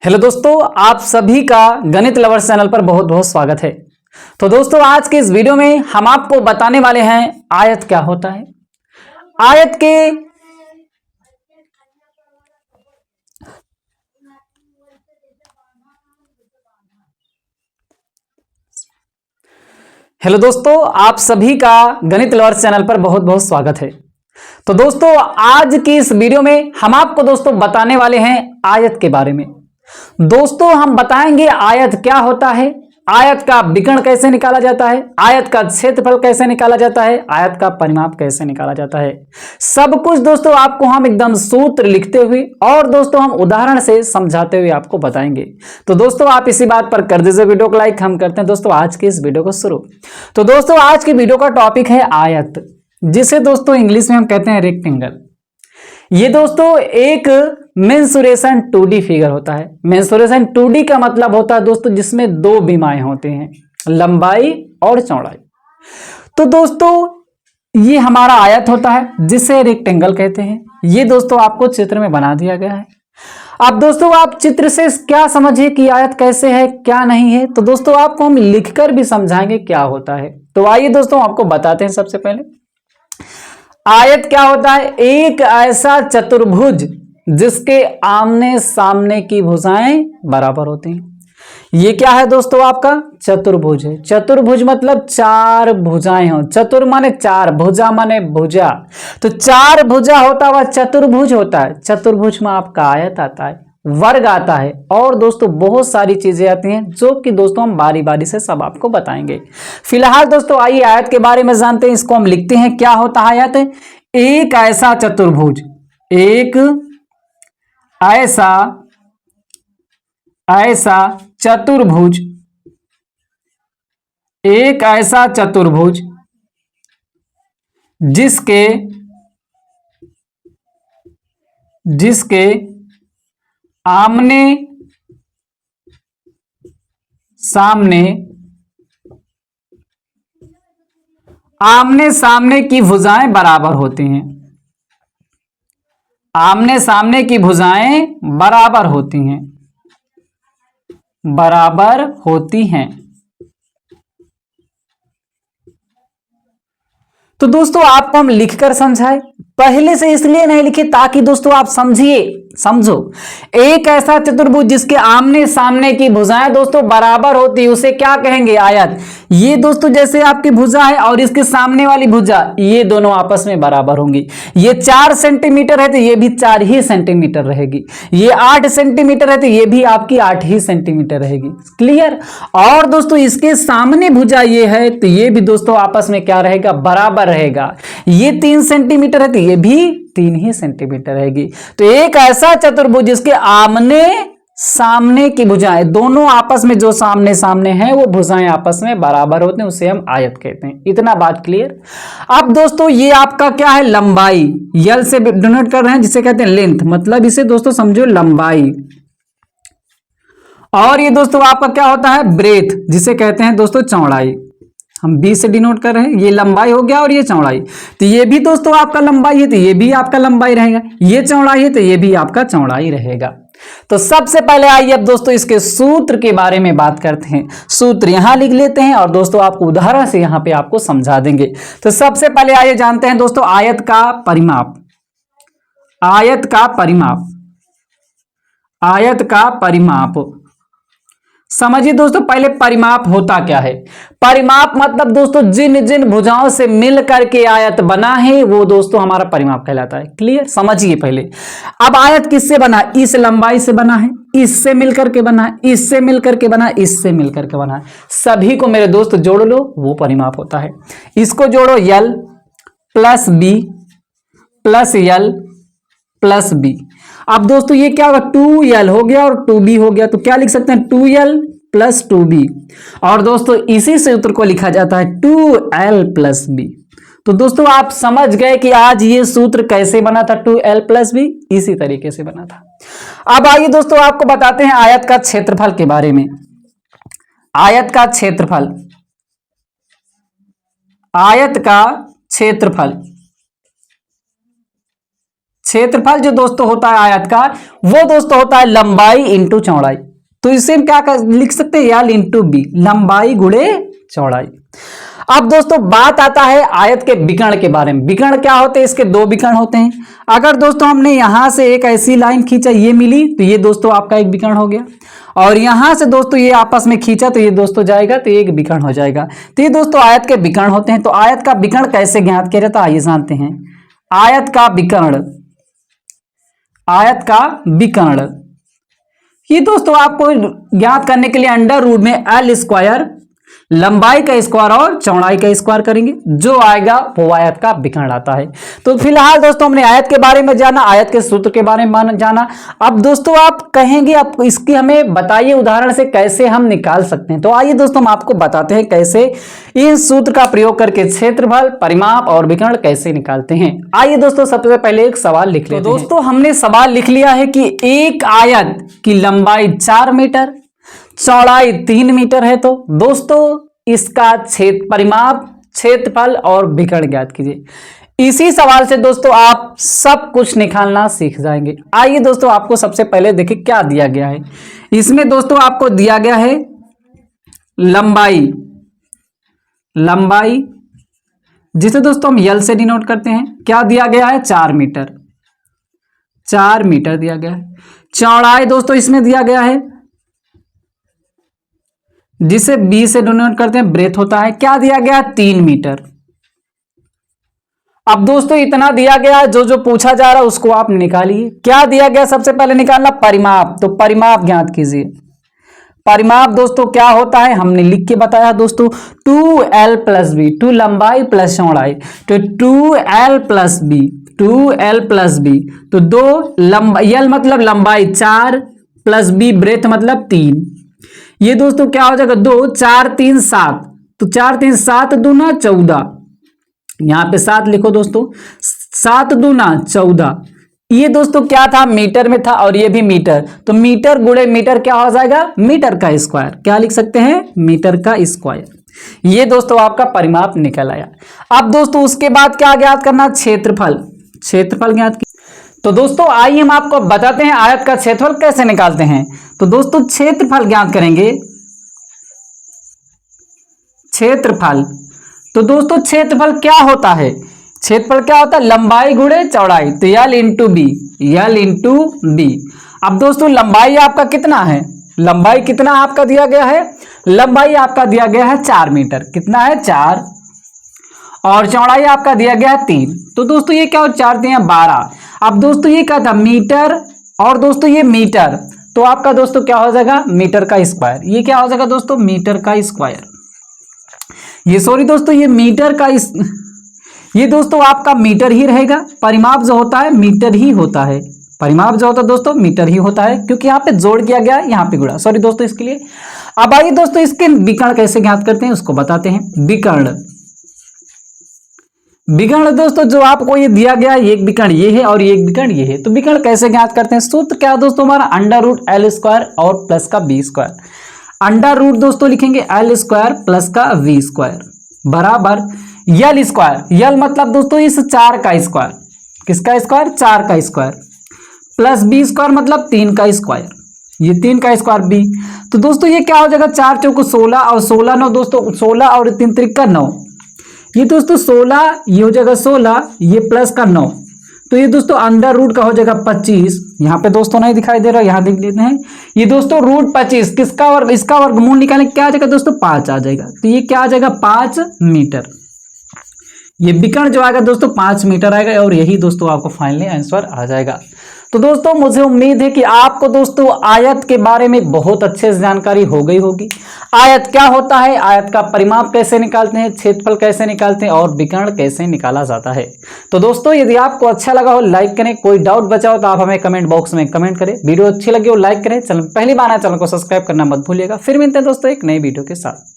Hello दोस्तों, आप सभी का गणित लवर्स चैनल पर बहुत बहुत स्वागत है। तो दोस्तों, आज के इस वीडियो में हम आपको बताने वाले हैं आयत क्या होता है। आयत के हेलो दोस्तों, आप सभी का गणित लवर्स चैनल पर बहुत बहुत स्वागत है। तो दोस्तों, आज की इस वीडियो में हम आपको दोस्तों बताने वाले हैं आयत के बारे में। दोस्तों, हम बताएंगे आयत क्या होता है, आयत का विकर्ण कैसे निकाला जाता है, आयत का क्षेत्रफल कैसे निकाला जाता है, आयत का परिमाप कैसे निकाला जाता है। सब कुछ दोस्तों आपको हम एकदम सूत्र लिखते हुए और दोस्तों हम उदाहरण से समझाते हुए आपको बताएंगे। तो दोस्तों, आप इसी बात पर कर दीजिए वीडियो को लाइक। हम करते हैं दोस्तों आज की इस वीडियो को शुरू। तो दोस्तों, आज की वीडियो का टॉपिक है आयत, जिसे दोस्तों इंग्लिश में हम कहते हैं रेक्टेंगल। ये दोस्तों एक मेंसुरेशन 2D फिगर होता है। मेंसुरेशन 2D का मतलब होता है दोस्तों जिसमें दो विमाएं होते हैं, लंबाई और चौड़ाई। तो दोस्तों ये हमारा आयत होता है जिसे रेक्टेंगल कहते हैं। ये दोस्तों आपको चित्र में बना दिया गया है। अब दोस्तों आप चित्र से क्या समझिए कि आयत कैसे है क्या नहीं है। तो दोस्तों आपको हम लिखकर भी समझाएंगे क्या होता है। तो आइए दोस्तों आपको बताते हैं। सबसे पहले आयत क्या होता है? एक ऐसा चतुर्भुज जिसके आमने सामने की भुजाएं बराबर होती हैं। ये क्या है दोस्तों? आपका चतुर्भुज है। चतुर्भुज मतलब चार भुजाएं हो। चतुर माने चार, भुजा माने भुजा। तो चार भुजा होता हुआ चतुर्भुज होता है। चतुर्भुज में आपका आयत आता है, वर्ग आता है और दोस्तों बहुत सारी चीजें आती हैं जो कि दोस्तों हम बारी बारी से सब आपको बताएंगे। फिलहाल दोस्तों आइए आयत के बारे में जानते हैं। इसको हम लिखते हैं। क्या होता है आयत? एक ऐसा चतुर्भुज, एक ऐसा चतुर्भुज, एक ऐसा चतुर्भुज जिसके आमने सामने की भुजाएं बराबर होती हैं। आमने सामने की भुजाएं बराबर होती हैं। तो दोस्तों आपको हम लिखकर समझाए, पहले से इसलिए नहीं लिखे ताकि दोस्तों आप समझो। एक ऐसा चतुर्भुज जिसके आमने सामने की भुजाएं दोस्तों बराबर होती है उसे क्या कहेंगे? आयत। ये दोस्तों जैसे आपकी भुजा है और इसके सामने वाली भुजा, ये दोनों आपस में बराबर होंगी। ये 4 सेंटीमीटर है तो ये भी 4 ही सेंटीमीटर रहेगी। ये 8 सेंटीमीटर है तो ये भी आपकी 8 ही सेंटीमीटर रहेगी। क्लियर? और दोस्तों इसके सामने भुजा ये है तो ये भी दोस्तों आपस में क्या रहेगा? बराबर रहेगा। ये 3 सेंटीमीटर है तो ये भी 3 ही सेंटीमीटर रहेगी। तो एक ऐसा चतुर्भुज जिसके आमने सामने की भुजाएं, दोनों आपस में जो सामने सामने हैं वो भुजाएं आपस में बराबर होते हैं, उसे हम आयत कहते हैं। इतना बात क्लियर? अब दोस्तों ये आपका क्या है? लंबाई। यल से डिनोट कर रहे हैं जिसे कहते हैं लेंथ, मतलब इसे दोस्तों समझो लंबाई। और ये दोस्तों आपका क्या होता है? ब्रेथ, जिसे कहते हैं दोस्तों चौड़ाई। हम बी से डिनोट कर रहे हैं। ये लंबाई हो गया और ये चौड़ाई। तो ये भी दोस्तों आपका लंबाई है तो ये भी आपका लंबाई रहेगा। ये चौड़ाई है तो ये भी आपका चौड़ाई रहेगा। तो सबसे पहले आइए अब दोस्तों इसके सूत्र के बारे में बात करते हैं। सूत्र यहां लिख लेते हैं और दोस्तों आपको उदाहरण से यहां पे आपको समझा देंगे। तो सबसे पहले आइए जानते हैं दोस्तों आयत का परिमाप। आयत का परिमाप, आयत का परिमाप समझिए दोस्तों। पहले परिमाप होता क्या है? परिमाप मतलब दोस्तों जिन जिन भुजाओं से मिल करके आयत बना है वो दोस्तों हमारा परिमाप कहलाता है। क्लियर? समझिए पहले। अब आयत किससे बना? इस लंबाई से बना है, इससे मिलकर के बना है, इससे मिलकर के बना है, इससे मिलकर के बना है। सभी को मेरे दोस्त जोड़ लो, वो परिमाप होता है। इसको जोड़ो, L plus B plus L plus B. अब दोस्तों ये क्या होगा? 2l हो गया और 2b हो गया। तो क्या लिख सकते हैं? 2l plus 2b। और दोस्तों इसी सूत्र को लिखा जाता है 2l प्लस b। तो दोस्तों आप समझ गए कि आज ये सूत्र कैसे बना था? 2l प्लस b इसी तरीके से बना था। अब आइए दोस्तों आपको बताते हैं आयत का क्षेत्रफल के बारे में। आयत का क्षेत्रफल, आयत का क्षेत्रफल, क्षेत्रफल जो दोस्तों होता है आयत का, वो दोस्तों होता है लंबाई इंटू चौड़ाई। तो इसे हम क्या लिख सकते हैं, एल इंटू बी, लंबाई गुणे चौड़ाई। अब दोस्तों बात आता है आयत के विकर्ण के बारे में। विकर्ण क्या होते हैं, इसके दो विकर्ण होते हैं। अगर दोस्तों हमने यहां से एक ऐसी लाइन खींचा, ये मिली, तो ये दोस्तों आपका एक विकर्ण हो गया। और यहां से दोस्तों ये आपस में खींचा, तो ये दोस्तों जाएगा, तो एक विकर्ण हो जाएगा। तो ये दोस्तों आयत के विकर्ण होते हैं। तो आयत का विकर्ण कैसे ज्ञात किया जाता है, आइए जानते हैं। आयत का विकर्ण, आयत का विकर्ण ये दोस्तों आपको ज्ञात करने के लिए अंडर रूट में एल स्क्वायर, लंबाई का स्क्वायर और चौड़ाई का स्क्वायर करेंगे, जो आएगा वो आयत का विकर्ण आता है। तो फिलहाल दोस्तों हमने आयत के बारे में जाना, आयत के सूत्र के बारे में जाना। अब दोस्तों आप कहेंगे आप इसकी हमें बताइए उदाहरण से कैसे हम निकाल सकते हैं। तो आइए दोस्तों हम आपको बताते हैं कैसे इन सूत्र का प्रयोग करके क्षेत्रफल, परिमाप और विकर्ण कैसे निकालते हैं। आइए दोस्तों सबसे पहले एक सवाल लिख लेते हैं। दोस्तों हमने सवाल लिख लिया है कि एक आयत की लंबाई 4 मीटर, चौड़ाई 3 मीटर है। तो दोस्तों इसका परिमाप, क्षेत्रफल और विकर्ण ज्ञात कीजिए। इसी सवाल से दोस्तों आप सब कुछ निकालना सीख जाएंगे। आइए दोस्तों आपको सबसे पहले देखिए क्या दिया गया है। इसमें दोस्तों आपको दिया गया है लंबाई, लंबाई जिसे दोस्तों हम यल से डिनोट करते हैं। क्या दिया गया है, 4 मीटर, 4 मीटर दिया गया है। चौड़ाई दोस्तों इसमें दिया गया है जिसे बी से डिनोट करते हैं, ब्रेथ होता है। क्या दिया गया, 3 मीटर। अब दोस्तों इतना दिया गया, जो जो पूछा जा रहा है उसको आप निकालिए। क्या दिया गया, सबसे पहले निकालना परिमाप। तो परिमाप ज्ञात कीजिए। परिमाप दोस्तों क्या होता है, हमने लिख के बताया दोस्तों, 2l प्लस बी, 2 लंबाई प्लस चौड़ाई, तो 2l plus B, 2l plus B, तो 2 लंबाई, l मतलब लंबाई 4 प्लस बी ब्रेथ मतलब 3। ये दोस्तों क्या हो जाएगा, 2 4 3 7, तो 4 3 7 दूना 14, यहां पे 7 लिखो दोस्तों, 7 दूना 14। ये दोस्तों क्या था, मीटर में था और ये भी मीटर, तो मीटर गुणे मीटर क्या हो जाएगा, मीटर का स्क्वायर। क्या लिख सकते हैं, मीटर का स्क्वायर। ये दोस्तों आपका परिमाप निकल आया। अब दोस्तों उसके बाद क्या ज्ञात करना, क्षेत्रफल, क्षेत्रफल ज्ञात। तो दोस्तों आइए हम आपको बताते हैं आयत का क्षेत्रफल कैसे निकालते हैं। तो दोस्तों क्षेत्रफल ज्ञात करेंगे, क्षेत्रफल। तो दोस्तों क्षेत्रफल क्या होता है, क्षेत्रफल क्या होता है, लंबाई गुणे चौड़ाई, तो L into B, L into B. अब दोस्तों लंबाई आपका कितना है, लंबाई कितना आपका दिया गया है, लंबाई आपका दिया गया है 4 मीटर, कितना है 4, और चौड़ाई आपका दिया गया है 3। तो दोस्तों ये क्या हो, 4 दिया 12। अब दोस्तों ये क्या था, मीटर, और दोस्तों ये मीटर, तो आपका दोस्तों क्या हो जाएगा, मीटर का स्क्वायर। ये क्या हो जाएगा दोस्तों, मीटर का स्क्वायर। ये सॉरी दोस्तों ये मीटर का ये दोस्तों आपका मीटर ही रहेगा। परिमाप जो होता है मीटर ही होता है, परिमाप जो होता है दोस्तों मीटर ही होता है, क्योंकि यहाँ पे जोड़ किया गया है, यहाँ पे गुणा, सॉरी दोस्तों इसके लिए। अब आइए दोस्तों इसके विकर्ण कैसे ज्ञात करते हैं उसको बताते हैं। विकर्ण, विकर्ण दोस्तों जो आपको ये दिया गया है, एक विकर्ण ये है और एक विकर्ण ये है। तो विकर्ण कैसे ज्ञात करते हैं, सूत्र क्या दोस्तों हमारा, अंडर रूट एल स्क्वायर और प्लस का बी स्क्वायर। अंडर रूट दोस्तों लिखेंगे एल स्क्वायर प्लस का वी स्क्वायर बराबर यल स्क्वायर, यल मतलब दोस्तों इस 4 का स्क्वायर, किसका स्क्वायर, 4 का स्क्वायर, प्लस बी स्क्वायर मतलब 3 का स्क्वायर, ये 3 का स्क्वायर बी। तो दोस्तों ये क्या हो जाएगा, 4 चौक 16 और 16 9 दोस्तों 16 और 3 त्रिका 9, ये दोस्तों 16, ये हो जाएगा 16, ये प्लस का 9, तो ये दोस्तों अंडर रूट का हो जाएगा 25। यहाँ पे दोस्तों नहीं दिखाई दे रहा, यहाँ देख लेते हैं, ये दोस्तों रूट 25 किसका वर्ग, इसका वर्गमूल निकालें, क्या आ जाएगा दोस्तों 5 आ जाएगा। तो ये क्या आ जाएगा 5 मीटर। ये विकर्ण जो आएगा दोस्तों 5 मीटर आएगा, और यही दोस्तों आपको फाइनली आंसर आ जाएगा। तो दोस्तों मुझे उम्मीद है कि आपको दोस्तों आयत के बारे में बहुत अच्छे से जानकारी हो गई होगी। आयत क्या होता है, आयत का परिमाप कैसे निकालते हैं, क्षेत्रफल कैसे निकालते हैं और विकर्ण कैसे निकाला जाता है। तो दोस्तों यदि आपको अच्छा लगा हो लाइक करें, कोई डाउट बचा हो तो आप हमें कमेंट बॉक्स में कमेंट करें। वीडियो अच्छी लगी हो लाइक करें, चैनल पहली बार आए चैनल को सब्सक्राइब करना मत भूलिएगा। फिर मिलते हैं दोस्तों एक नई वीडियो के साथ।